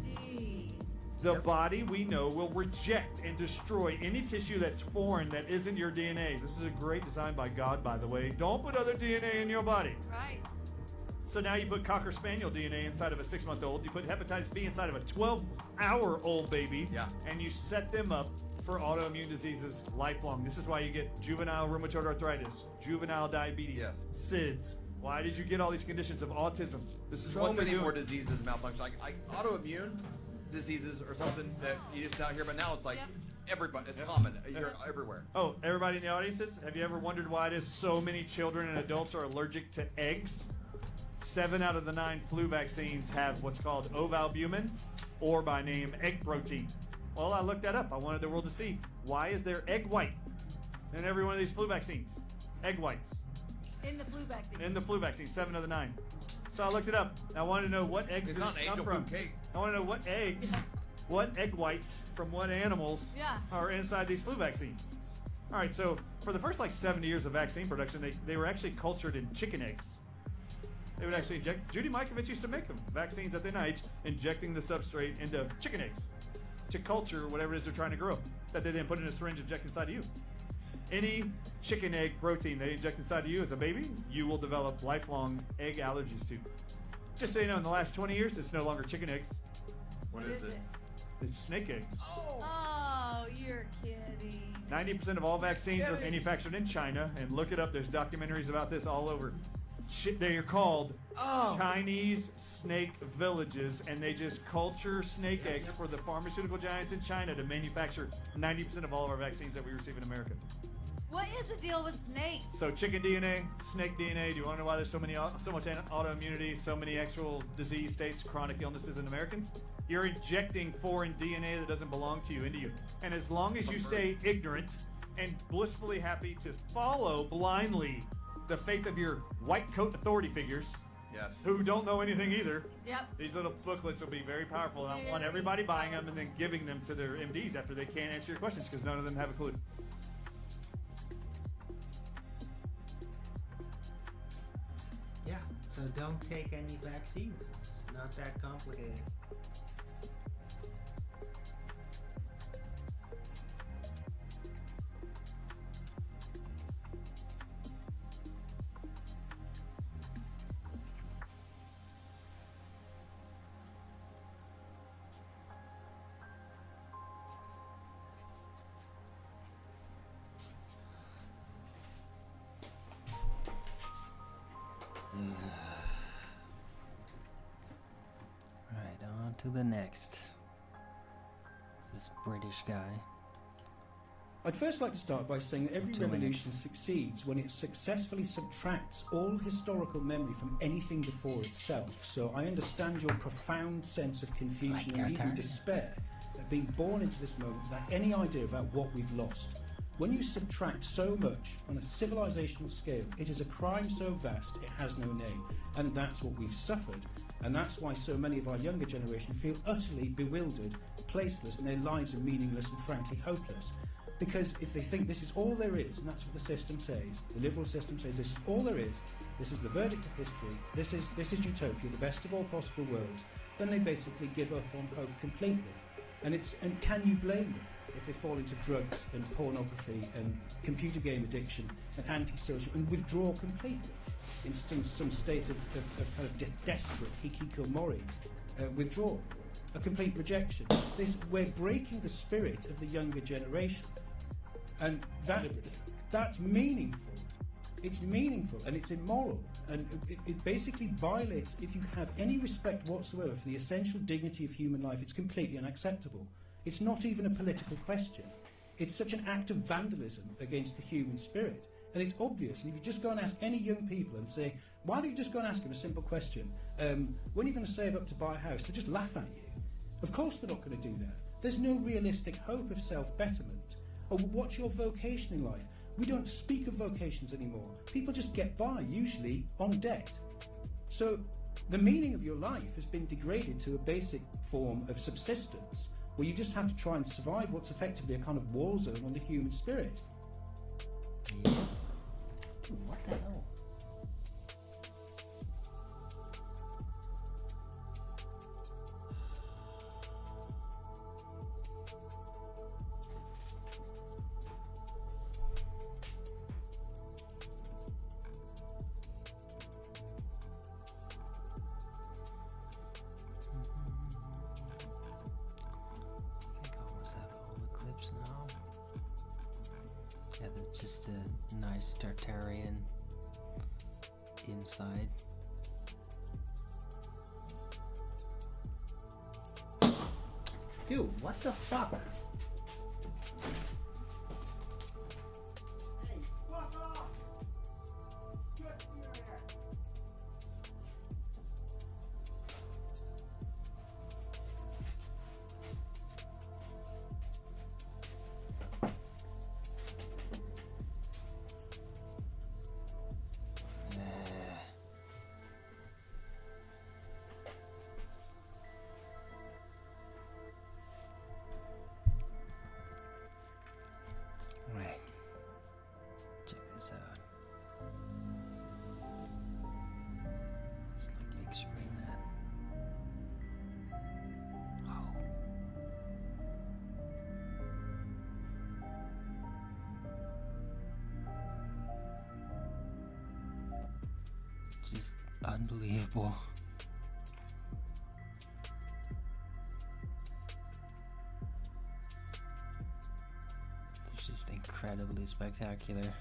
Jeez. The body, we know, will reject and destroy any tissue that's foreign that isn't your DNA. This is a great design by God, by the way. Don't put other DNA in your body. Right. So now you put Cocker Spaniel DNA inside of a 6-month-old. You put hepatitis B inside of a 12-hour-old baby. Yeah. And you set them up for autoimmune diseases lifelong. This is why you get juvenile rheumatoid arthritis, juvenile diabetes, Yes. SIDS. Why did you get all these conditions of autism? This is So what they're many doing. more diseases, malfunction. Like autoimmune diseases or something that you just not hear, but now it's like Yep. everybody. It's common. You're everywhere. Oh, everybody in the audiences, have you ever wondered why it is so many children and adults are allergic to eggs? 7 out of the 9 flu vaccines have what's called ovalbumin, or by name egg protein. Well, I looked that up. I wanted the world to see, why is there egg white in every one of these flu vaccines? Egg whites In the flu vaccine. in the flu vaccine, 7 of the 9. So I looked it up. I wanted to know what eggs It's do not these an come angel from. food cake. I want to know what eggs, what egg whites from what animals Yeah. are inside these flu vaccines. All right, so for the first like 70 years of vaccine production, they were actually cultured in chicken eggs. They would actually inject, Judy Mikovits used to make them, vaccines at the NIH, injecting the substrate into chicken eggs to culture whatever it is they're trying to grow, that they then put in a syringe and inject inside of you. Any chicken egg protein they inject inside of you as a baby, you will develop lifelong egg allergies to. Just so you know, in the last 20 years, it's no longer chicken eggs, What is it? it's snake eggs. Oh, you're kidding. 90% of all vaccines are manufactured in China, and look it up. There's documentaries about this all over. They are called Chinese snake villages, and they just culture snake eggs for the pharmaceutical giants in China to manufacture 90% of all of our vaccines that we receive in America. What is the deal with snakes? So chicken DNA, snake DNA. Do you want to know why there's so much autoimmunity, so many actual disease states, chronic illnesses in Americans? You're injecting foreign DNA that doesn't belong to you into you. And as long as you stay ignorant and blissfully happy to follow blindly the faith of your white coat authority figures Yes. who don't know anything either, Yep. these little booklets will be very powerful. And I want everybody buying them and then giving them to their MDs after they can't answer your questions because none of them have a clue. Yeah, so don't take any vaccines. It's not that complicated. to the next. This British guy. I'd first like to start by saying that every 2 revolution minutes. succeeds when it successfully subtracts all historical memory from anything before itself. So I understand your profound sense of confusion Like and even Tartar. despair at being born into this moment without any idea about what we've lost. When you subtract so much on a civilizational scale, it is a crime so vast it has no name. And that's what we've suffered. And that's why so many of our younger generation feel utterly bewildered, placeless, and their lives are meaningless and frankly hopeless. Because if they think this is all there is, and that's what the system says, the liberal system says this is all there is, this is the verdict of history, this is utopia, the best of all possible worlds, then they basically give up on hope completely. And can you blame them if they fall into drugs and pornography and computer game addiction and antisocial and withdraw completely in some state of kind of desperate hikikomori withdrawal, a complete rejection? We're breaking the spirit of the younger generation, and that's meaningful. It's meaningful and it's immoral, and it basically violates, if you have any respect whatsoever for the essential dignity of human life, it's completely unacceptable. It's not even a political question. It's such an act of vandalism against the human spirit. And it's obvious, and if you just go and ask any young people and say, why don't you just go and ask them a simple question, when are you going to save up to buy a house? They'll just laugh at you. Of course they're not going to do that. There's no realistic hope of self-betterment. Or what's your vocation in life? We don't speak of vocations anymore. People just get by, usually on debt. So the meaning of your life has been degraded to a basic form of subsistence, where you just have to try and survive what's effectively a kind of war zone on the human spirit. Yeah. Dude, what the hell? Yeah, that's just a nice Tartarian inside. Dude, what the fuck? Hey, fuck off! Get here! Right. Check this out. Let's like big screen that. Oh. Just unbelievable. It's just incredibly spectacular.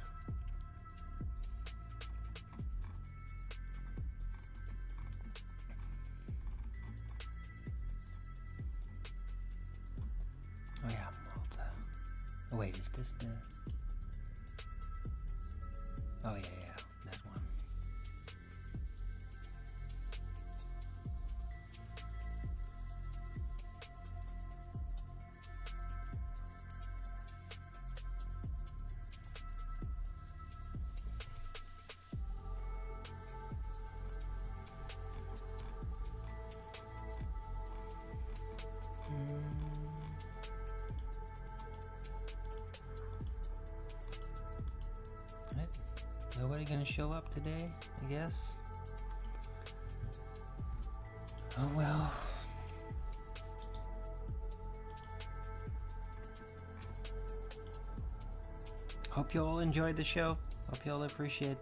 Oh yeah, Malta. Oh wait, is this the... Oh yeah, that one. Right. Nobody gonna show up today, I guess. Oh well. Hope you all enjoyed the show. Hope you all appreciate.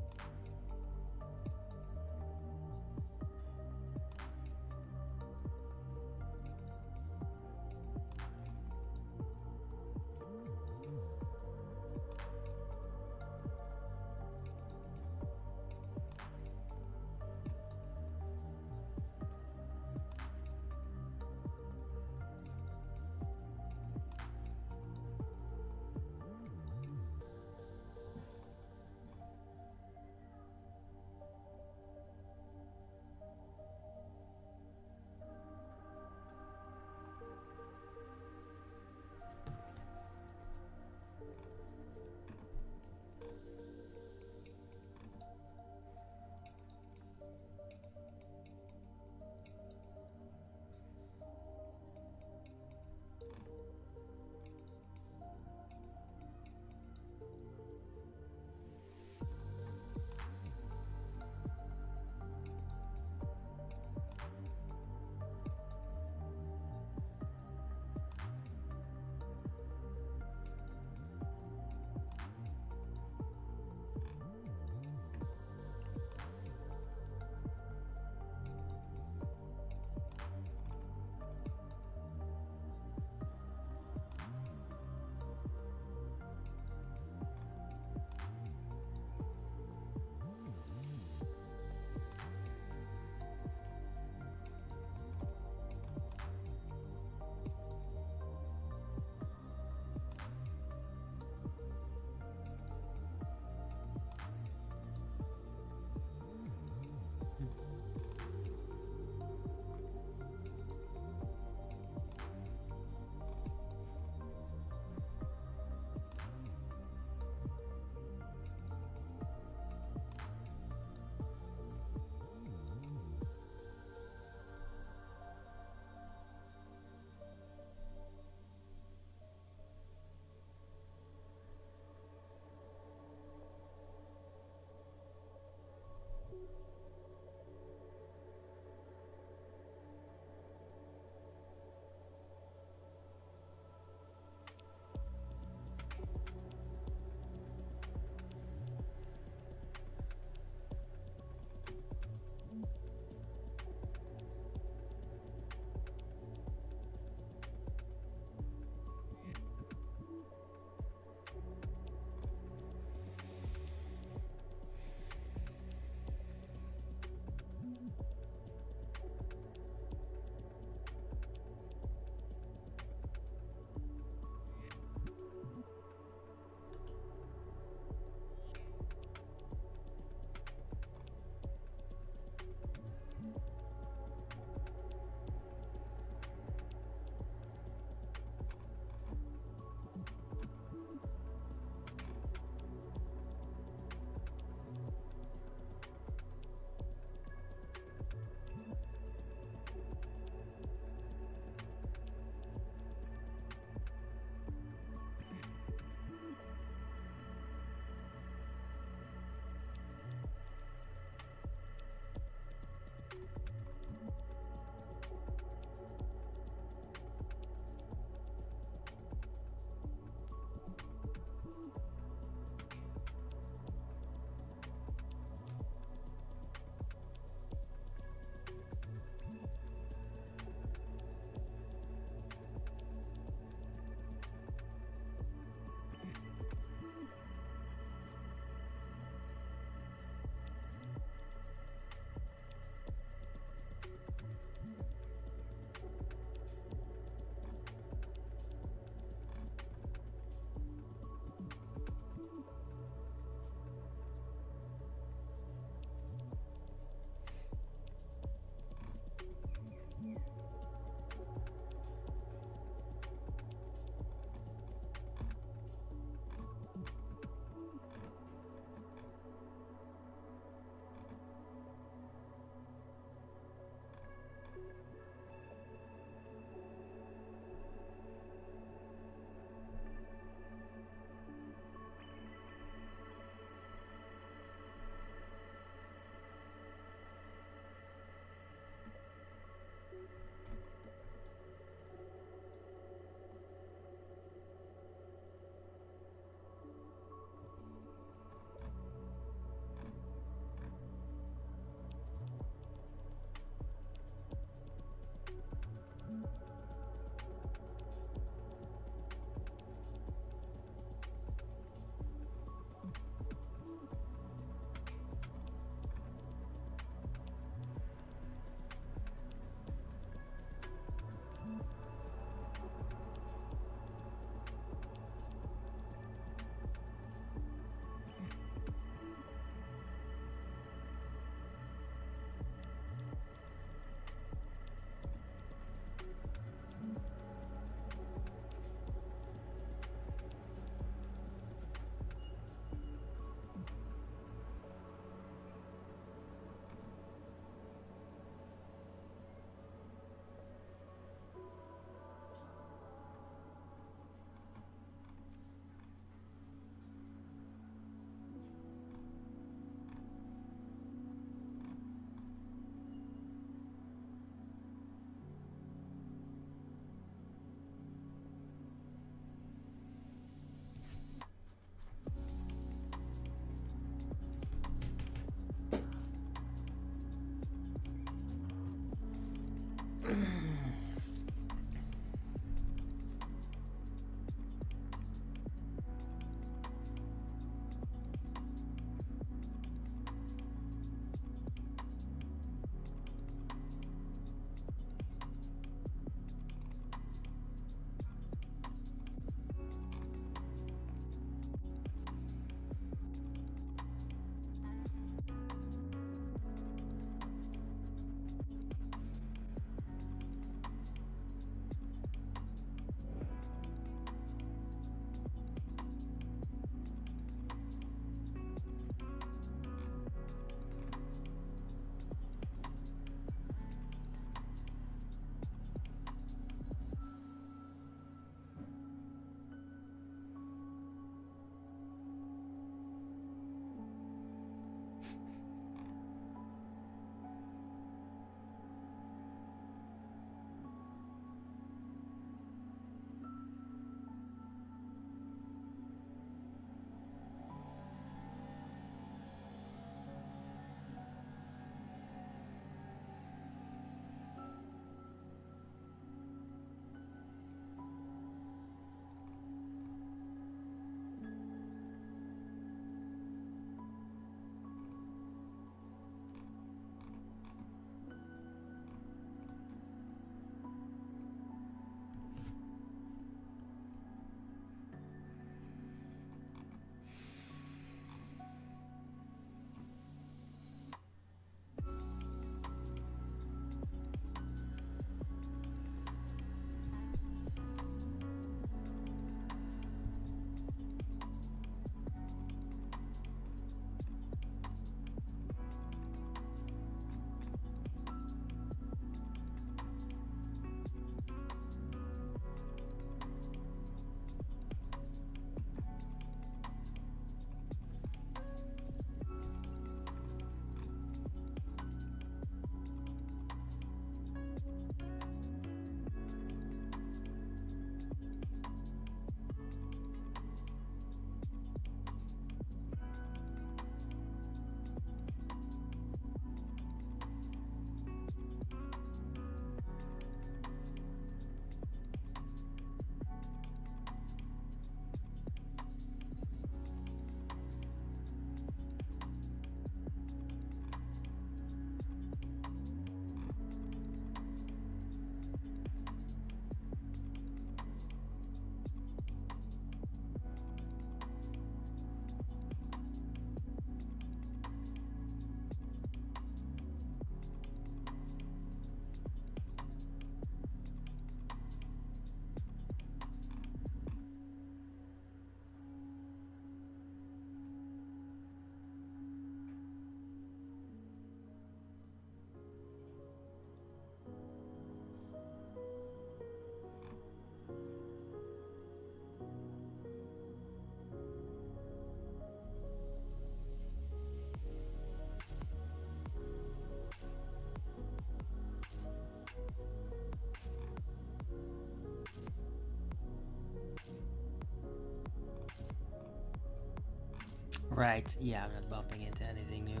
Right, yeah, I'm not bumping into anything new.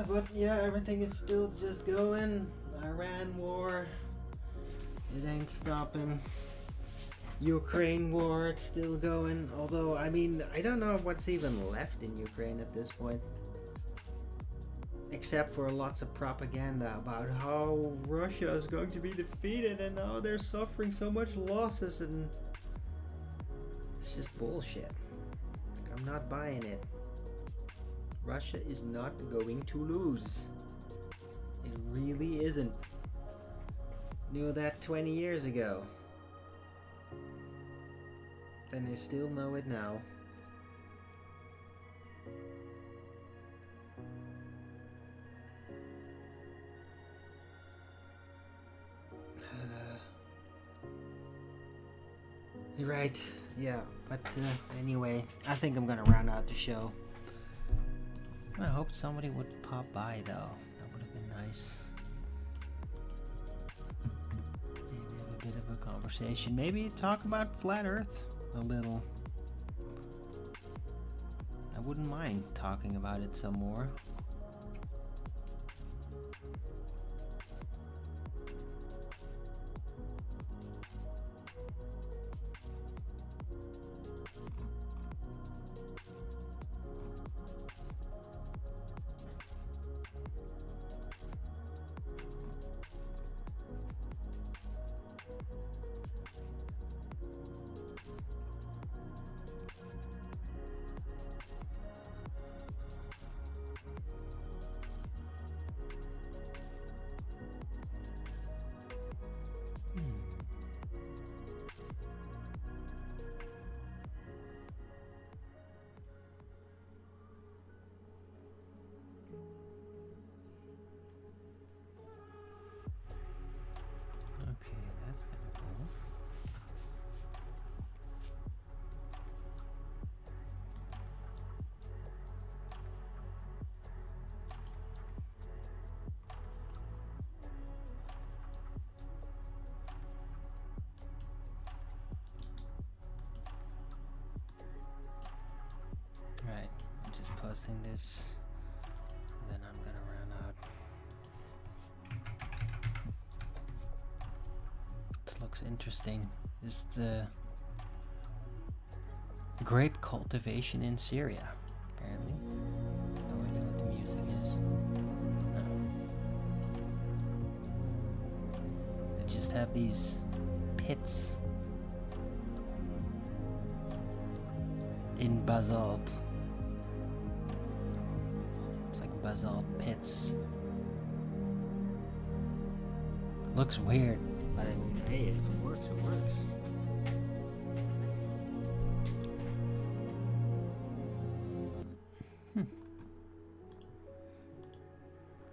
But yeah, everything is still just going. Iran war, it ain't stopping. Ukraine war, it's still going. Although, I mean, I don't know what's even left in Ukraine at this point. Except for lots of propaganda about how Russia is going to be defeated and how they're suffering so much losses, and it's just bullshit. Like, I'm not buying it. Russia is not going to lose. It really isn't. Knew that 20 years ago. And I still know it now. You're right, yeah, but anyway, I think I'm gonna round out the show. I hoped somebody would pop by though, that would have been nice. Maybe have a bit of a conversation, maybe talk about Flat Earth a little. I wouldn't mind talking about it some more. posting this, then I'm gonna run out. This looks interesting. Is the grape cultivation in Syria, apparently. No idea what the music is. No. They just have these pits in basalt. It's like basalt pits. Looks weird, but I mean, hey, if it works, it works.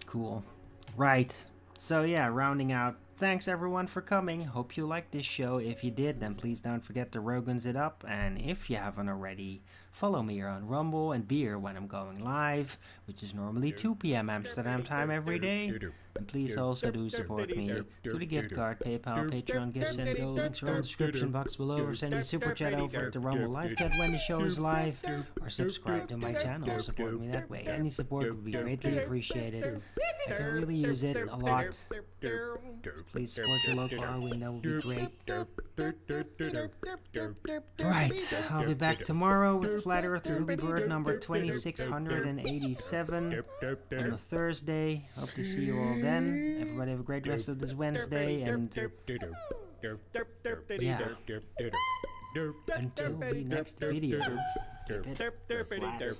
Cool. Right. So yeah, rounding out. Thanks everyone for coming. Hope you liked this show. If you did, then please don't forget to Rogan's it up. And if you haven't already, follow me here on Rumble and Beer when I'm going live, which is normally 2 p.m. Amsterdam time every day. And please also do support me through the gift card, PayPal, Patreon, gifts, and go. Links are in the description box below, or send me a super chat over at the Rumble live chat when the show is live, or subscribe to my channel. Support me that way. Any support would be greatly appreciated. I can really use it a lot. Please support your local Arwing, that would be great. Right, I'll be back tomorrow with Flat Earth Ruby Bird number 2687 on a Thursday. Hope to see you all then. Everybody have a great rest of this Wednesday, and yeah, until the next video. Keep it flat.